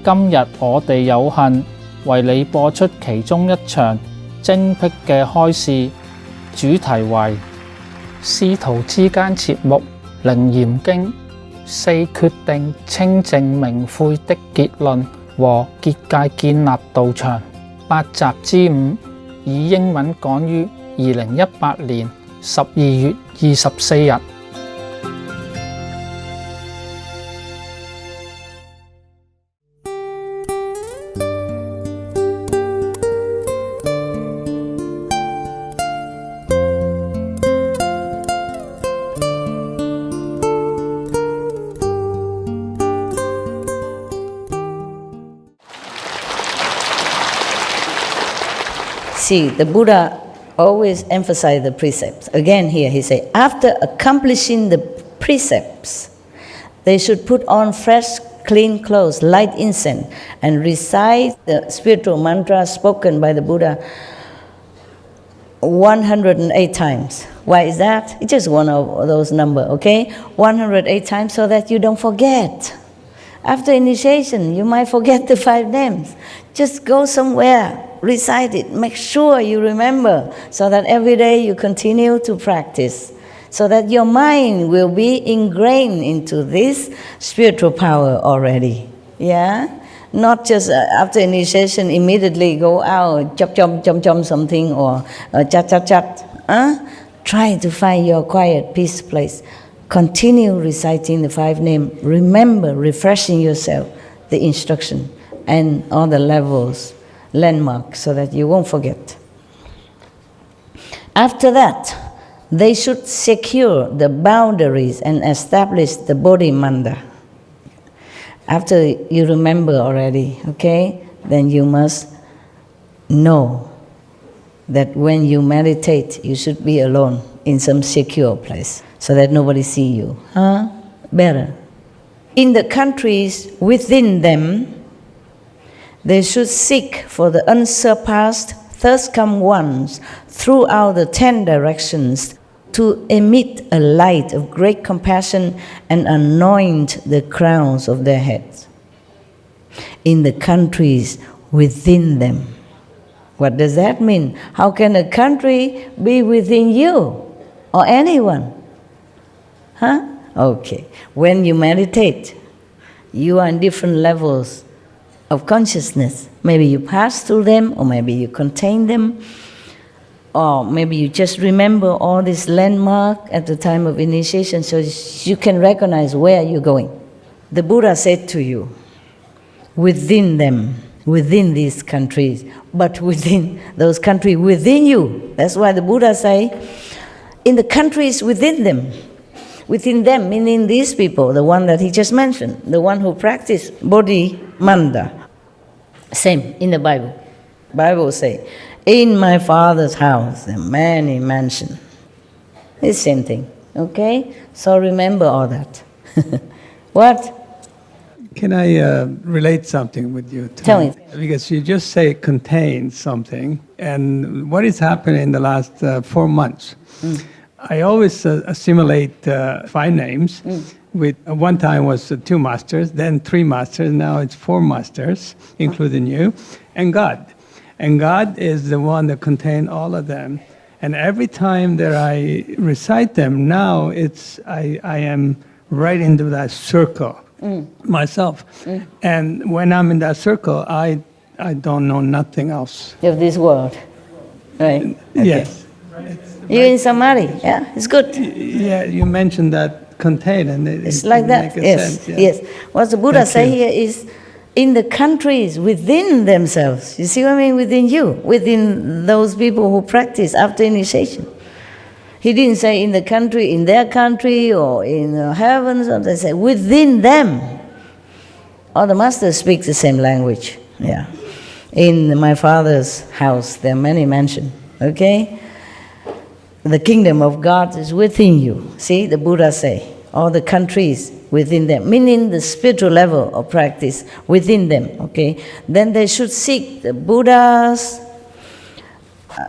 今日我哋有幸為你播出其中一場精闢嘅開示，主題為師徒之間節目《楞嚴經》4決定清淨明悔的結論和結界建立道場8集之5，以英文講於2018年12月24日。See, the Buddha always emphasized the precepts. Again here he said, after accomplishing the precepts, they should put on fresh, clean clothes, light incense, and recite the spiritual mantra spoken by the Buddha 108 times. Why is that? It's just one of those numbers, okay? 108 times so that you don't forget. After initiation, you might forget the 5 names. Just go somewhere, recite it, make sure you remember, so that every day you continue to practice, so that your mind will be ingrained into this spiritual power already. Yeah? Not just after initiation, immediately go out, chom something, or chat. Try to find your quiet, peace place. Continue reciting the 5 names. Remember, refreshing yourself, the instruction, and all the levels, landmarks, so that you won't forget. After that, they should secure the boundaries and establish the Bodhi Manda. After you remember already, okay, then you must know that when you meditate, you should be alone in some secure place, so that nobody see you. Better. In the countries within them, they should seek for the unsurpassed thirst-come ones throughout the 10 directions to emit a light of great compassion and anoint the crowns of their heads. In the countries within them. What does that mean? How can a country be within you or anyone? Okay. When you meditate, you are in different levels of consciousness. Maybe you pass through them, or maybe you contain them, or maybe you just remember all this landmark at the time of initiation, so you can recognize where you're going. The Buddha said to you, within them, within these countries, but within those countries within you. That's why the Buddha say, in the countries within them meaning these people, the one that he just mentioned, the one who practice Bodhi Manda. Same in the Bible. Bible say, in my Father's house there are many mansions. It's the same thing, okay? So remember all that. What? Can I relate something with you? Tell me. Because you just say contain something, and what has happened in the last 4 months? I always assimilate 5 names. With one time was 2 masters, then 3 masters, now it's 4 masters, including you, and God. And God is the one that contains all of them. And every time that I recite them, now I am right into that circle. Myself. And when I'm in that circle, I don't know nothing else. Of this world, right? Okay. Yes. You're in Samadhi, yeah, it's good. Yeah, you mentioned that contain, and it's like that, yes, sense, yes. What the Buddha say here is, in the countries within themselves. You see what I mean? Within you, within those people who practice after initiation. He didn't say in the country, in their country, or in the heavens, or they say within them. All the masters speak the same language. Yeah. In my Father's house, there are many mansions. Okay? The kingdom of God is within you. See, the Buddha say, all the countries within them, meaning the spiritual level of practice within them. Okay? Then they should seek the Buddhas.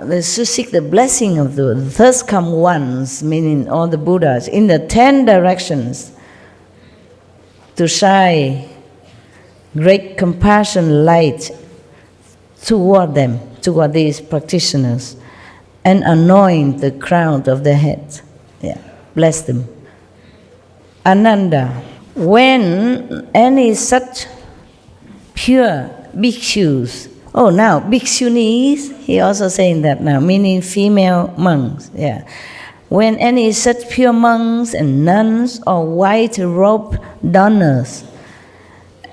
They should seek the blessing of the thirst-come ones, meaning all the Buddhas, in the 10 directions to shine great compassion light toward them, toward these practitioners, and anoint the crown of their heads. Yeah, bless them. Ananda, when any such pure bhikshus, now bhikshunis, he also saying that now, meaning female monks, yeah. When any such pure monks and nuns or white-robed donors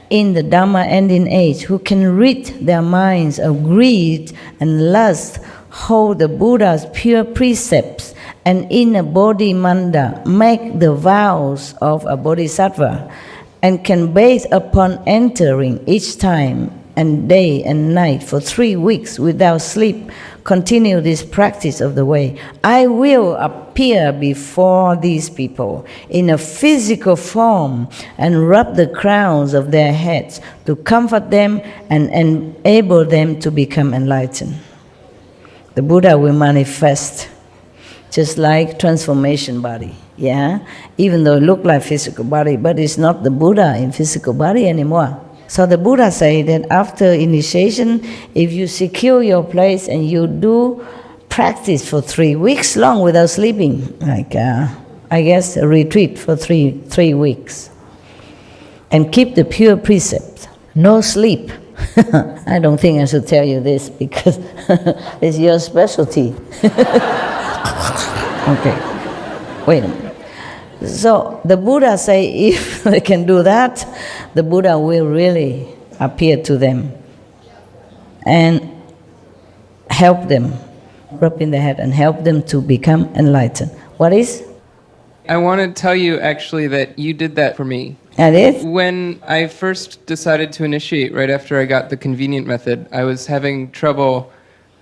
in the Dhamma ending age who can rid their minds of greed and lust, hold the Buddha's pure precepts, and in a bodhimanda make the vows of a bodhisattva, and can bathe upon entering each time and day and night for 3 weeks without sleep, continue this practice of the way, I will appear before these people in a physical form and rub the crowns of their heads to comfort them and enable them to become enlightened. The Buddha will manifest just like transformation body, yeah? Even though it looks like physical body, but it's not the Buddha in physical body anymore. So the Buddha say that after initiation, if you secure your place and you do practice for 3 weeks long without sleeping, like I guess a retreat for three weeks, and keep the pure precepts, no sleep. I don't think I should tell you this because it's your specialty. Okay, wait a minute. So the Buddha say if they can do that, the Buddha will really appear to them and help them, rub in the head and help them to become enlightened. What is? I want to tell you actually that you did that for me. That is? When I first decided to initiate, right after I got the convenient method, I was having trouble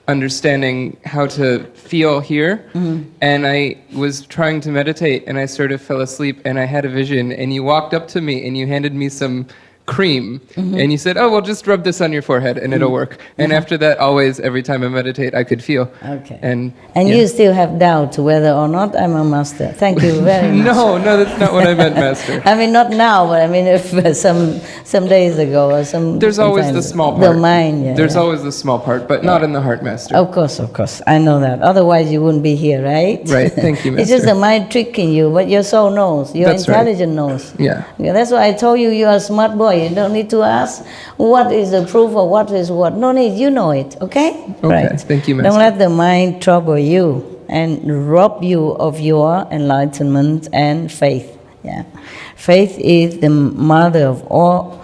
understanding how to feel here, and I was trying to meditate, and I sort of fell asleep, and I had a vision, and you walked up to me, and you handed me some cream, and you said, oh, well, just rub this on your forehead, and it'll work. And after that, always, every time I meditate, I could feel. Okay. And yeah. You still have doubt whether or not I'm a master. Thank you very much. No, that's not what I meant, Master. I mean, not now, but I mean, if some days ago or some. There's always the small part. The mind, yeah. There's always the small part, but not in the heart, Master. Of course. I know that. Otherwise, you wouldn't be here, right? Right. Thank you, Master. It's just the mind tricking you, but your soul knows. Your That's intelligence right. knows. Yeah. That's why I told you you're a smart boy. You don't need to ask what is the proof or what is what. No need. You know it. Okay. Okay. Right. Thank you, Master. Don't let the mind trouble you and rob you of your enlightenment and faith. Yeah. Faith is the mother of all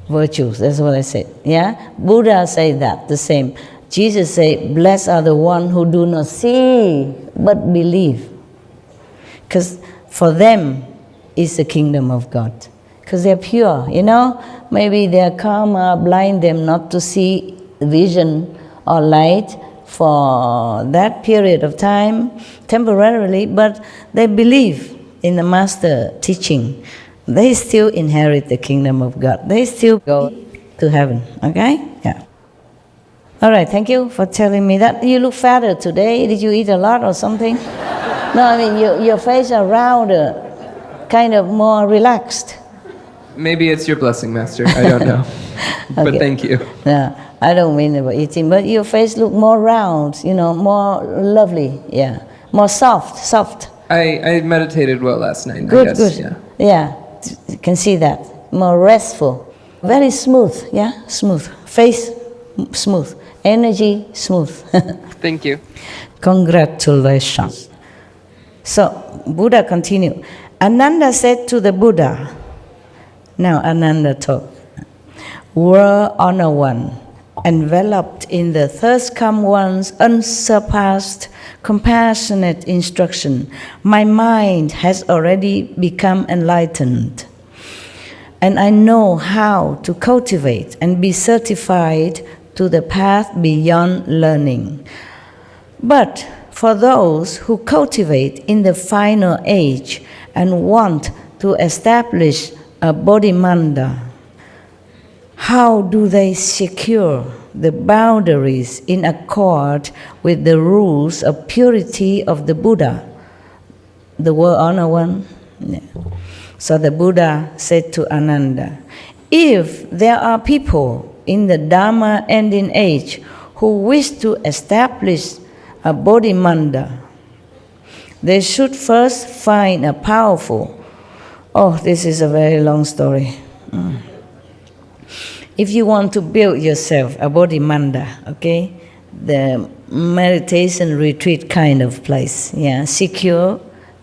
virtues. That's what I said. Yeah. Buddha said that the same. Jesus said, blessed are the ones who do not see but believe. Because for them is the kingdom of God. Because they're pure, Maybe their karma blind them not to see vision or light for that period of time, temporarily, but they believe in the master teaching. They still inherit the kingdom of God. They still go to heaven, okay? Yeah. All right, thank you for telling me that. You look fatter today. Did you eat a lot or something? No, I mean, your face are rounder, kind of more relaxed. Maybe it's your blessing, Master. I don't know. But Okay. thank you. No, I don't mean about eating, but your face look more round, more lovely, yeah. More soft. I meditated well last night, Good, I guess. good. Yeah, you can see that. More restful. Very smooth, yeah, smooth. Face smooth. Energy smooth. Thank you. Congratulations. So, Buddha continued. Ananda said to the Buddha, now Ananda talk, World Honor One, enveloped in the thirst come one's unsurpassed, compassionate instruction, my mind has already become enlightened, and I know how to cultivate and be certified to the path beyond learning. But for those who cultivate in the final age and want to establish a bodhimanda, how do they secure the boundaries in accord with the rules of purity of the Buddha, the World Honor One? Yeah. So the Buddha said to Ananda, If there are people in the Dharma ending age who wish to establish a Bodhimanda, they should first find a powerful. Oh, this is a very long story. If you want to build yourself a Bodhimanda, okay, the meditation retreat kind of place, secure,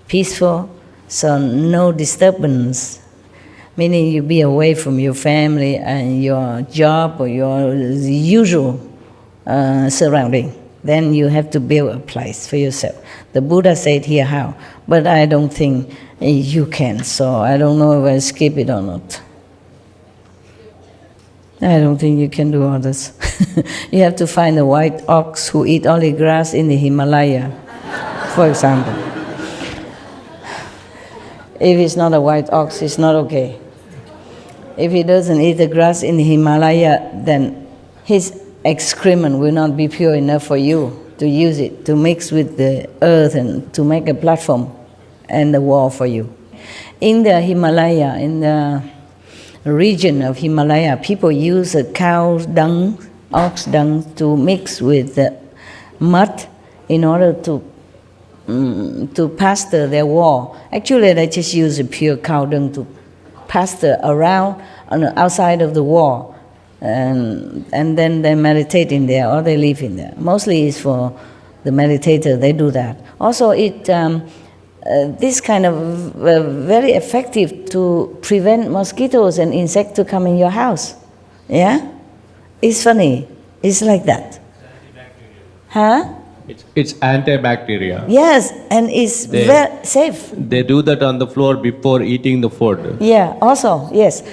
peaceful, so no disturbance, meaning you be away from your family and your job or your usual surrounding. Then you have to build a place for yourself. The Buddha said here how, but I don't think you can, so I don't know if I skip it or not. I don't think you can do all this. You have to find a white ox who eat only grass in the Himalaya, for example. If it's not a white ox, it's not okay. If he doesn't eat the grass in the Himalaya, then his excrement will not be pure enough for you to use it, to mix with the earth and to make a platform and the wall for you. In the Himalaya, in the region of Himalaya, people use a cow's dung, ox dung, to mix with the mud in order to pasture their wall. Actually, they just use a pure cow dung to pasture around on the outside of the wall. And then they meditate in there or they live in there. Mostly it's for the meditator, they do that. Also, this kind of very effective to prevent mosquitoes and insects to come in your house. Yeah? It's funny. It's like that. Huh? It's antibacterial. Yes, and it's very safe. They do that on the floor before eating the food. Yeah, also, yes.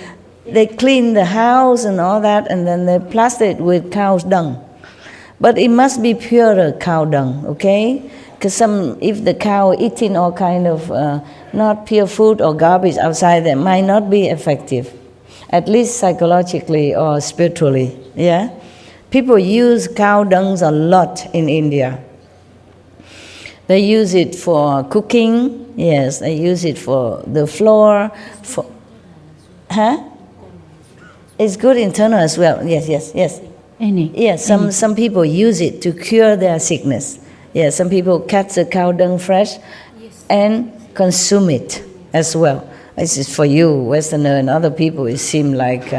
They clean the house and all that, and then they plaster it with cow's dung. But it must be pure cow dung, okay? Because if the cow eating all kind of not pure food or garbage outside, that might not be effective, at least psychologically or spiritually. Yeah, people use cow dungs a lot in India. They use it for cooking. Yes, they use it for the floor. It's good internal as well. Yes. Some people use it to cure their sickness. Yeah, some people catch the cow dung fresh and consume it as well. This is for you, Westerner, and other people. It seems like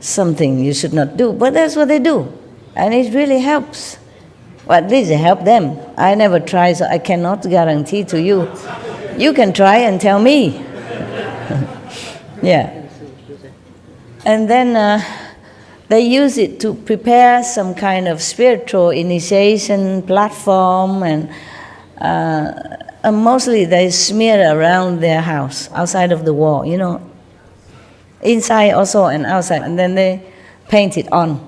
something you should not do, but that's what they do, and it really helps. Well, at least it helps them. I never tried, so I cannot guarantee to you. You can try and tell me. Yeah. And then they use it to prepare some kind of spiritual initiation platform, and mostly they smear around their house, outside of the wall, inside also and outside, and then they paint it on.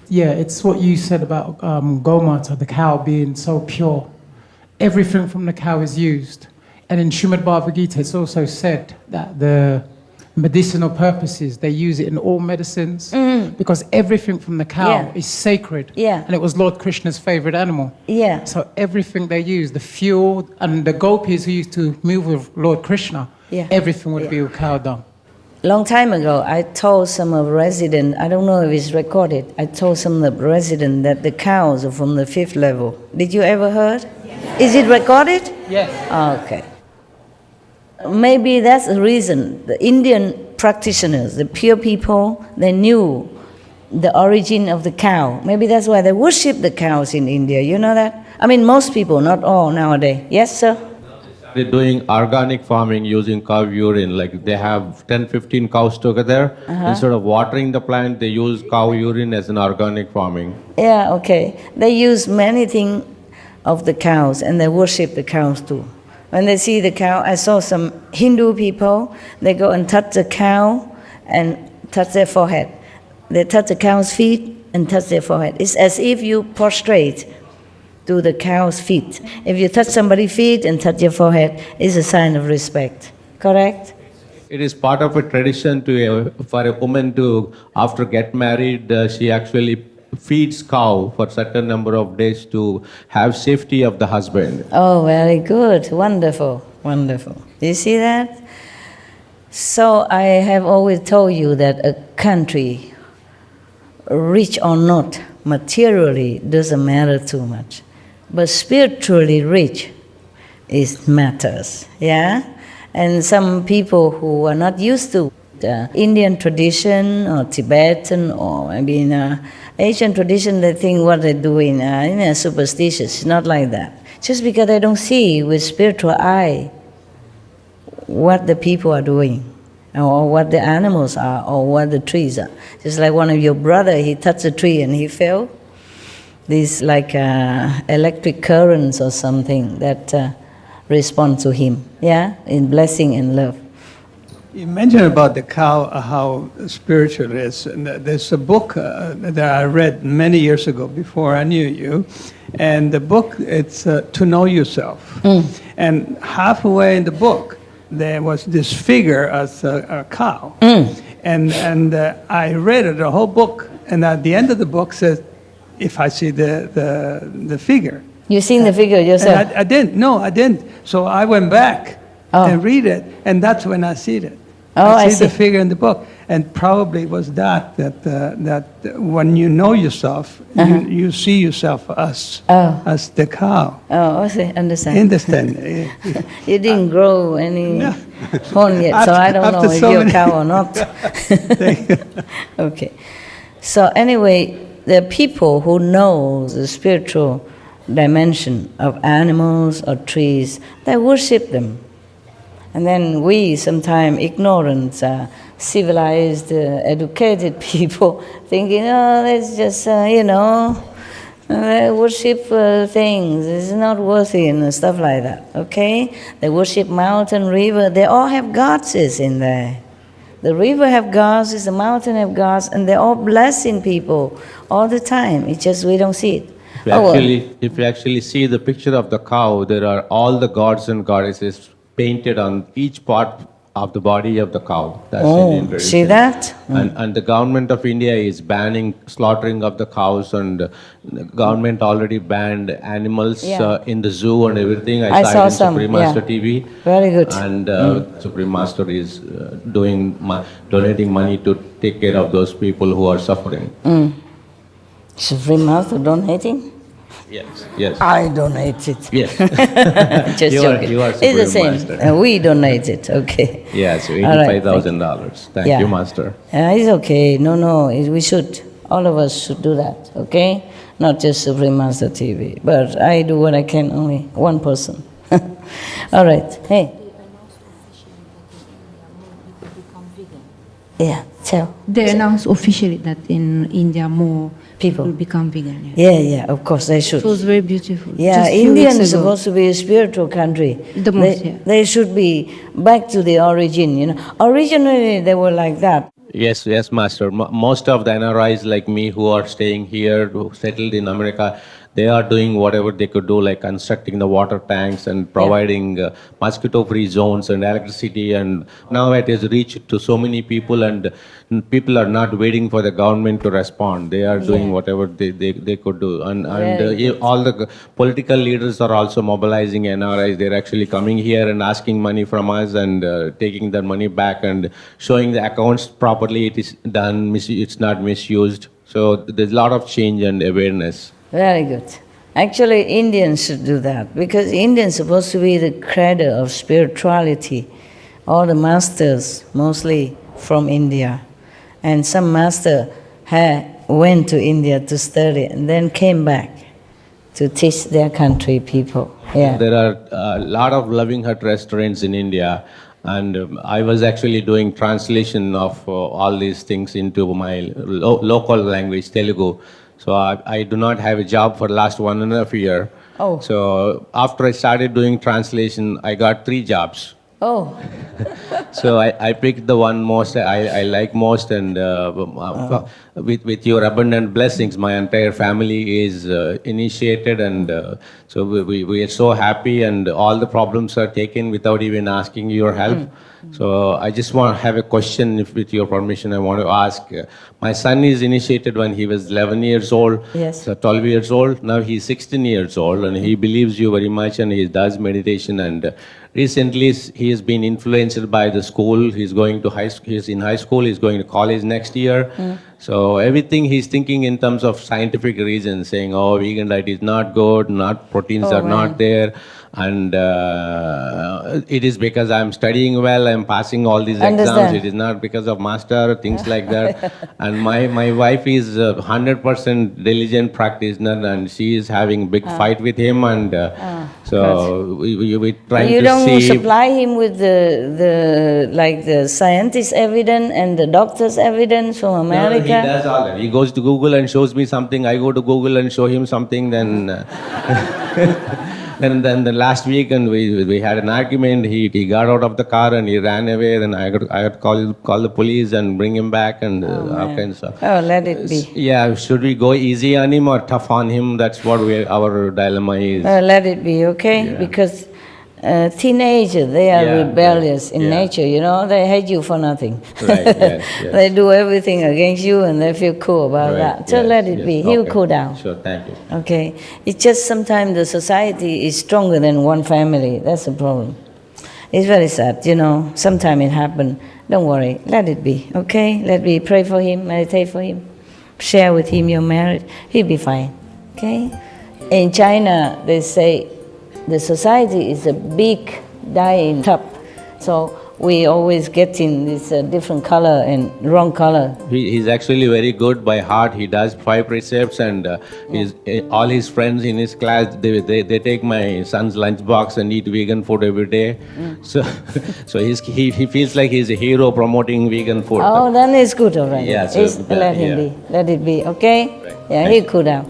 Yeah, it's what you said about Gomata, the cow being so pure. Everything from the cow is used. And in Srimad Bhagavad Gita, it's also said that the medicinal purposes, they use it in all medicines because everything from the cow is sacred. Yeah. And it was Lord Krishna's favorite animal. Yeah. So everything they use, the fuel, and the gopis who used to move with Lord Krishna, everything would be with cow dung. Long time ago, I told some of the residents, I don't know if it's recorded, I told some of the residents that the cows are from the 5th level. Did you ever heard? Yeah. Is it recorded? Yes. Okay. Maybe that's the reason. The Indian practitioners, the pure people, they knew the origin of the cow. Maybe that's why they worship the cows in India. You know that? I mean, most people, not all nowadays. Yes, sir? They're doing organic farming using cow urine. Like they have 10-15 cows together. Instead of watering the plant, they use cow urine as an organic farming. Yeah, okay. They use many things of the cows and they worship the cows too. When they see the cow, I saw some Hindu people, they go and touch the cow and touch their forehead. They touch the cow's feet and touch their forehead. It's as if you prostrate to the cow's feet. If you touch somebody's feet and touch your forehead, it's a sign of respect. Correct? It is part of a tradition for a woman to, after get married, she actually feeds cow for certain number of days to have safety of the husband. Oh, very good. Wonderful. Wonderful. You see that? So I have always told you that a country, rich or not, materially doesn't matter too much, but spiritually rich, it matters. Yeah, and some people who are not used to the Indian tradition or Tibetan or maybe Asian tradition, they think what they're doing superstitious. It's not like that. Just because they don't see with spiritual eye what the people are doing, or what the animals are, or what the trees are. Just like one of your brother, he touched a tree and he fell. These like electric currents or something that respond to him, yeah, in blessing and love. You mentioned about the cow, how spiritual it is. And there's a book that I read many years ago before I knew you. And the book, it's To Know Yourself. And halfway in the book, there was this figure as a cow. And I read it, the whole book. And at the end of the book says, if I see the figure. You seen the figure yourself? And I didn't. No, I didn't. So I went back and read it, and that's when I see it. I see the figure in the book, and probably it was that when you know yourself, you see yourself as the cow. Oh, I see. Understand. Understand? You didn't grow any horn yet, so I don't know if you're a cow or not. Okay. So anyway, the people who know the spiritual dimension of animals or trees, they worship them. And then we, sometimes ignorant, civilized, educated people, thinking, oh, that's just, they worship things, it's not worthy and stuff like that, okay? They worship mountain, river, they all have goddesses in there. The river have goddesses, the mountain have gods, and they're all blessing people all the time. It's just we don't see it. If you actually see the picture of the cow, there are all the gods and goddesses painted on each part of the body of the cow. That's Indian tradition. See that? And the government of India is banning slaughtering of the cows, and the government already banned animals in the zoo and everything. I saw it in some, Supreme Master TV. Very good. And Supreme Master is donating money to take care of those people who are suffering. Supreme Master donating? Yes. I donate it. Yes. Just joking. You are it's the same. Master. We donate it. Okay. Yeah, so $85,000. Thank you, Master. It's okay. No. We should. All of us should do that. Okay? Not just Supreme Master TV. But I do what I can, only one person. All right. Hey. Yeah, tell. They announced officially that in India more people will become vegan. Yeah, of course they should. It was very beautiful. Yeah, India is supposed to be a spiritual country. The most, they should be back to the origin, Originally they were like that. Yes, Master. Most of the NRIs like me who are staying here, who settled in America, they are doing whatever they could do, like constructing the water tanks and providing mosquito-free zones and electricity. And now it has reached to so many people, and people are not waiting for the government to respond. They are doing whatever they could do. And all the political leaders are also mobilizing NRIs. They're actually coming here and asking money from us and taking their money back and showing the accounts properly. It is done, it's not misused. So there's a lot of change and awareness. Very good. Actually, Indians should do that, because Indians are supposed to be the cradle of spirituality. All the masters, mostly from India. And some master went to India to study and then came back to teach their country people. Yeah. There are a lot of Loving Hut restaurants in India, and I was actually doing translation of all these things into my local language, Telugu. So I do not have a job for the last 1.5 years. Oh. So after I started doing translation, I got 3 jobs. Oh. So I picked the one most I like most, and with your abundant blessings, my entire family is initiated, and so we are so happy, and all the problems are taken without even asking your help. So I just want to have a question, if with your permission, I want to ask. My son is initiated when he was 11 years old, Yes. so 12 years old. Now he's 16 years old, and he believes you very much, and he does meditation. And recently he has been influenced by the school. He's going to he's in high school. He's going to college next year. So everything he's thinking in terms of scientific reasons, saying, "Oh, vegan diet is not good. Proteins are not there." And it is because I'm studying well, I'm passing all these exams. It is not because of master, things like that. And my wife is 100% diligent practitioner, and she is having big fight with him. And so we trying You to don't see. supply him with the scientist evidence and the doctor's evidence from America? No, he does all that. He goes to Google and shows me something. I go to Google and show him something. Then. Then the last week, and we had an argument. He got out of the car and he ran away. Then I got to call the police and bring him back and all kinds of. Oh, let it be. Yeah, should we go easy on him or tough on him? That's what our dilemma is. Let it be, okay? Yeah. Because teenagers, they are rebellious in nature, you know. They hate you for nothing. Right, yes. They do everything against you and they feel cool about that. So let it be. He'll cool down. Sure, thank you. Okay? It's just sometimes the society is stronger than one family. That's the problem. It's very sad, you know. Sometimes it happens. Don't worry. Let it be, okay? Let me pray for him, meditate for him, share with him your merit. He'll be fine, okay? In China, they say the society is a big dyeing tub. So we always get in this different color and wrong color. He's actually very good by heart. He does 5 precepts, and all his friends in his class, they take my son's lunchbox and eat vegan food every day. So he feels like he's a hero promoting vegan food. Oh, then it's good already. Yeah, so Let him be. Let it be, okay? Right. Yeah, he'll cool down.